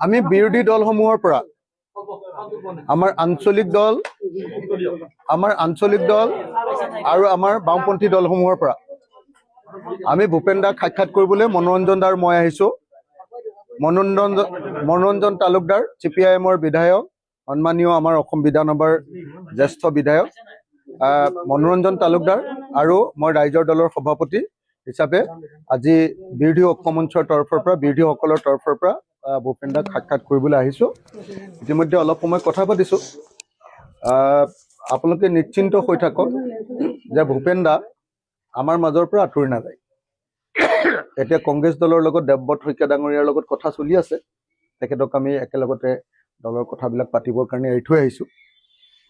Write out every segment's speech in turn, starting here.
আমি বিৰোধী দলসমূহৰ পৰা আমাৰ আঞ্চলিক দল আৰু আমাৰ বামপন্থী দলসমূহৰ পৰা আমি ভূপেন দাক সাক্ষাৎ কৰিবলৈ মনোৰঞ্জন দাৰ মই আহিছো। মনোৰঞ্জন তালুকদাৰ CPIMৰ বিধায়ক, সন্মানীয় আমাৰ অসম বিধানসভাৰ জ্যেষ্ঠ বিধায়ক মনোৰঞ্জন তালুকদাৰ আৰু মই ৰাইজৰ দলৰ সভাপতি হিচাপে আজি বিৰোধী ঐক্যমঞ্চৰ তৰফৰ পৰা বিৰোধীসকলৰ তৰফৰ পৰা ভূপেন দাক সাক্ষাৎ কৰিবলৈ আহিছো। ইতিমধ্যে অলপ সময় কথা পাতিছো। আপোনালোকে নিশ্চিন্ত হৈ থাকক যে ভূপেন দা আমাৰ মাজৰ পৰা আঁতৰি নাযায়। এতিয়া কংগ্ৰেছ দলৰ লগত দেৱব্ৰত শইকীয়া ডাঙৰীয়াৰ লগত কথা চলি আছে। তেখেতক আমি একেলগতে দলৰ কথাবিলাক পাতিবৰ কাৰণে এৰি থৈ আহিছো।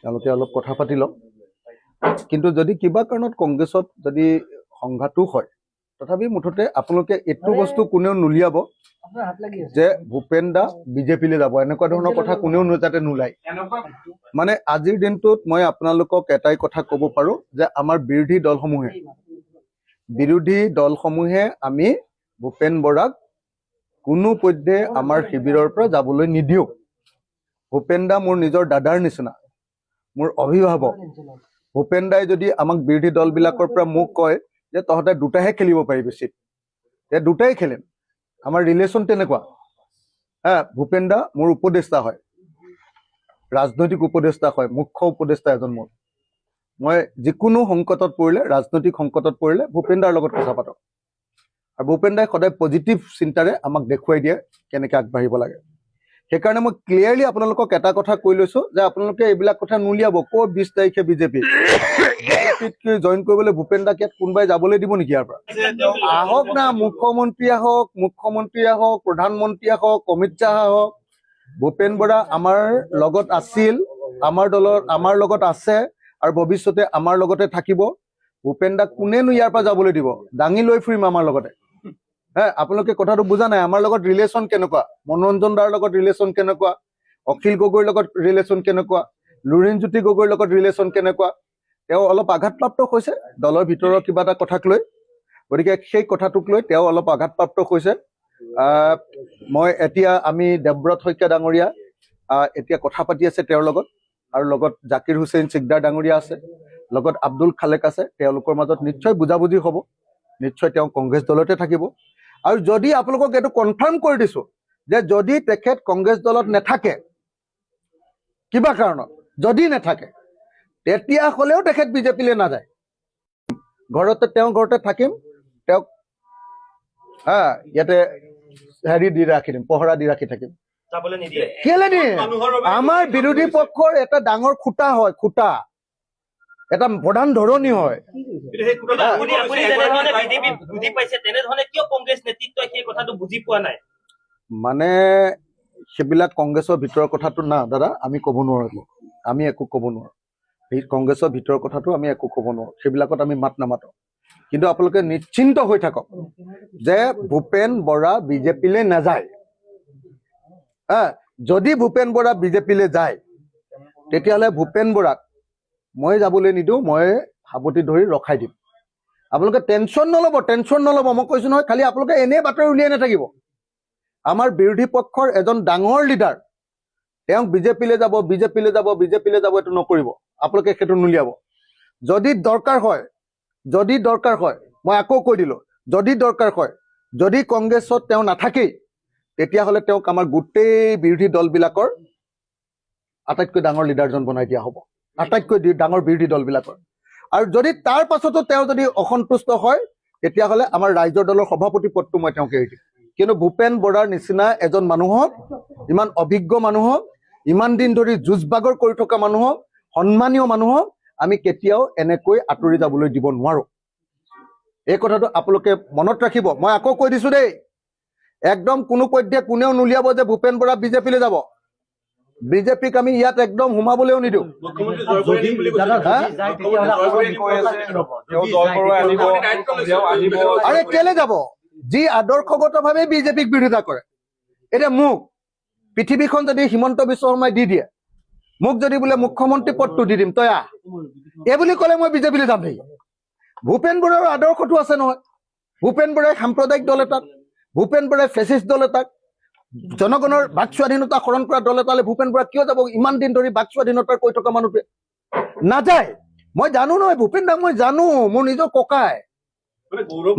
তেওঁলোকে অলপ কথা পাতি লওক। কিন্তু যদি কিবা কাৰণত কংগ্ৰেছত যদি সংঘাতো হয়, তথাপি মুঠতে আপোনালোকে এইটো বস্তু কোনেও নুলিয়াব যে ভূপেন দা বিজেপিলৈ যাব, এনেকুৱা ধৰণৰ কথা কোনেও যাতে নোলায়। মানে আজিৰ দিনটোত মই আপোনালোকক এটাই কথা ক'ব পাৰো যে আমাৰ বিৰোধী দলসমূহে আমি ভূপেন বৰাক কোনোপধ্যে আমাৰ শিবিৰৰ পৰা যাবলৈ নিদিওঁ। ভূপেন দা মোৰ নিজৰ দাদাৰ নিচিনা, মোৰ অভিভাৱক। ভূপেন দাই যদি আমাক বিৰোধী দলবিলাকৰ পৰা মোক কয় যে তহঁতে দুটাহে খেলিব পাৰিবি চিট, দুটাই খেলিম, আমাৰ ৰিলেশ্যন তেনেকুৱা। ভূপেন দা মোৰ উপদেষ্টা হয়, ৰাজনৈতিক উপদেষ্টা হয়, মুখ্য উপদেষ্টা এজন মোৰ। মই যিকোনো সংকটত পৰিলে, ৰাজনৈতিক সংকটত পৰিলে ভূপেন দাৰ লগত কথা পাতোঁ। আৰু ভূপেন দাই সদায় পজিটিভ চিন্তাৰে আমাক দেখুৱাই দিয়ে কেনেকৈ আগবাঢ়িব লাগে। সেইকাৰণে মই ক্লিয়াৰলি আপোনালোকক এটা কথা কৈ লৈছো যে আপোনালোকে এইবিলাক কথা নুলিয়াব। ক'ত 20 তাৰিখে বিজেপিত জইন কৰিবলৈ ভূপেন দাক ইয়াত কোনোবাই যাবলৈ দিব নেকি? ইয়াৰ পৰা আহক না, মুখ্যমন্ত্ৰী আহক, প্ৰধানমন্ত্ৰী আহক, অমিত শ্বাহ আহক। ভূপেন বৰা আমাৰ লগত আছিল, আমাৰ লগত আছে আৰু ভৱিষ্যতে আমাৰ লগতে থাকিব। ভূপেন দাক কোনেনো ইয়াৰ পৰা যাবলৈ দিব? দাঙি লৈ ফুৰিম আমাৰ লগতে। আপোনালোকে কথাটো বুজা নাই। আমাৰ লগত ৰিলেশ্যন কেনেকুৱা, মনোৰঞ্জন দাৰ লগত ৰিলেশ্যন কেনেকুৱা, অখিল গগৈৰ লগত ৰিলেশ্যন কেনেকুৱা, লুৰিণজ্যোতি গগৈৰ লগত ৰিলেশ্যন কেনেকুৱা। তেওঁ অলপ আঘাতপ্ৰাপ্ত হৈছে দলৰ ভিতৰৰ কিবা এটা কথাক লৈ, গতিকে সেই কথাটোক লৈ তেওঁ অলপ আঘাতপ্ৰাপ্ত হৈছে। আমি দেৱব্ৰত শইকীয়া ডাঙৰীয়া এতিয়া কথা পাতি আছে তেওঁৰ লগত, আৰু লগত জাকিৰ হুছেইন চিকদাৰ ডাঙৰীয়া আছে, লগত আব্দুল খালেক আছে। তেওঁলোকৰ মাজত নিশ্চয় বুজাবুজি হ'ব, নিশ্চয় তেওঁ কংগ্ৰেছ দলতে থাকিব। আৰু যদি আপোনালোকক এইটো কনফাৰ্ম কৰি দিছো যে যদি তেখেত কংগ্ৰেছ দলত নাথাকে, কিবা কাৰণত যদি নাথাকে, তেতিয়া হ'লেও তেখেত বিজেপিলৈ নাযায়। তেওঁৰ ঘৰতে থাকিম, তেওঁক ইয়াতে পহৰা দি ৰাখি থাকিম। কেলে নিয়ে? আমাৰ বিৰোধী পক্ষৰ এটা ডাঙৰ খুঁটা হয়, এটা প্ৰধান ধৰণী হয়। মানে সেইবিলাক কংগ্ৰেছৰ ভিতৰৰ কথাটো না দাদা, আমি ক'ব নোৱাৰো, আমি একো ক'ব নোৱাৰো। সেই কংগ্ৰেছৰ ভিতৰৰ কথাটো আমি একো ক'ব নোৱাৰো, সেইবিলাকত আমি মাত নামাতো। কিন্তু আপোনালোকে নিশ্চিন্ত হৈ থাকক যে ভূপেন বৰা বিজেপিলৈ নাযায়। যদি ভূপেন বৰা বিজেপিলৈ যায়, তেতিয়াহ'লে ভূপেন বৰাক মই যাবলৈ নিদিওঁ, মই সাৱটি ধৰি ৰখাই দিম। আপোনালোকে টেনশ্যন নল'ব, মই কৈছো নহয়। খালি আপোনালোকে এনেই বাতৰি উলিয়াই নাথাকিব। আমাৰ বিৰোধী পক্ষৰ এজন ডাঙৰ লিডাৰ, তেওঁক বিজেপিলৈ যাব এইটো নকৰিব। আপোনালোকে সেইটো নুলিয়াব। যদি দৰকাৰ হয়, মই আকৌ কৈ দিলো, যদি দৰকাৰ হয়, যদি কংগ্ৰেছত তেওঁ নাথাকেই, তেতিয়াহ'লে তেওঁক আমাৰ গোটেই বিৰোধী দলবিলাকৰ আটাইতকৈ ডাঙৰ লিডাৰজন বনাই দিয়া হ'ব, আটাইতকৈ ডাঙৰ বিৰোধী দলবিলাকৰ। আৰু যদি তাৰ পাছতো তেওঁ যদি অসন্তুষ্ট হয়, তেতিয়াহ'লে আমাৰ ৰাইজৰ দলৰ সভাপতি পদটো মই তেওঁক এৰি দিম। কিন্তু ভূপেন বৰাৰ নিচিনা এজন মানুহক, ইমান অভিজ্ঞ মানুহক, ইমান দিন ধৰি যুঁজ বাগৰ কৰি থকা মানুহক, সন্মানীয় মানুহক আমি কেতিয়াও এনেকৈ আঁতৰি যাবলৈ দিব নোৱাৰো। এই কথাটো আপোনালোকে মনত ৰাখিব। মই আকৌ কৈ দিছো দেই, একদম কোনোপধ্যে কোনেও নুলিয়াব যে ভূপেন বৰা বিজেপিলৈ যাব। বিজেপিক আমি ইয়াত একদম সোমাবলৈও নিদিওঁ। আৰে কেলে যাব? যি আদৰ্শগতভাৱে বিজেপিক বিৰোধিতা কৰে। এতিয়া মোক পৃথিৱীখন যদি হিমন্ত বিশ্ব শৰ্মাই দি দিয়ে, মোক যদি বোলে মুখ্যমন্ত্ৰী পদটো দি দিম, তই আহ, এই বুলি ক'লে মই বিজেপিলৈ যাম নেকি? ভূপেন বৰাৰ আদৰ্শটো আছে নহয়। ভূপেন বৰাই সাম্প্ৰদায়িক দল এটাক, ভূপেন বৰাই ফেচিষ্ট দল এটাক, জনগণৰ বাক স্বাধীনতা হৰণ কৰা দল এটালৈ ভূপেন বৰা কিয় যাব? ইমান দিন ধৰি বাক স্বাধীনতাৰ কৈ থকা মানুহটোৱে নাযায়। মই জানো নহয়, ভূপেন দাক মই জানো, মোৰ নিজৰ ককাই,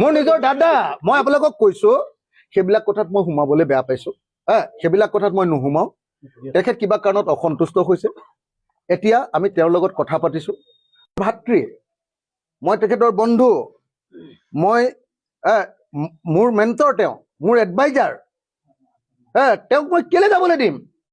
মোৰ নিজৰ দাদা। মই আপোনালোকক কৈছো, সেইবিলাক কথাত মই সোমাবলৈ বেয়া পাইছো। সেইবিলাক কথাত মই নোসোমাও। তেখেত কিবা কাৰণত অসন্তুষ্ট হৈছে। এতিয়া আমি তেওঁৰ লগত কথা পাতিছো। ভাতৃ, মই তেখেতৰ বন্ধু, মই মোৰ মেণ্টৰ, তেওঁ মোৰ এডভাইজাৰ। তেওঁক মই কেলে যাবলৈ দিম?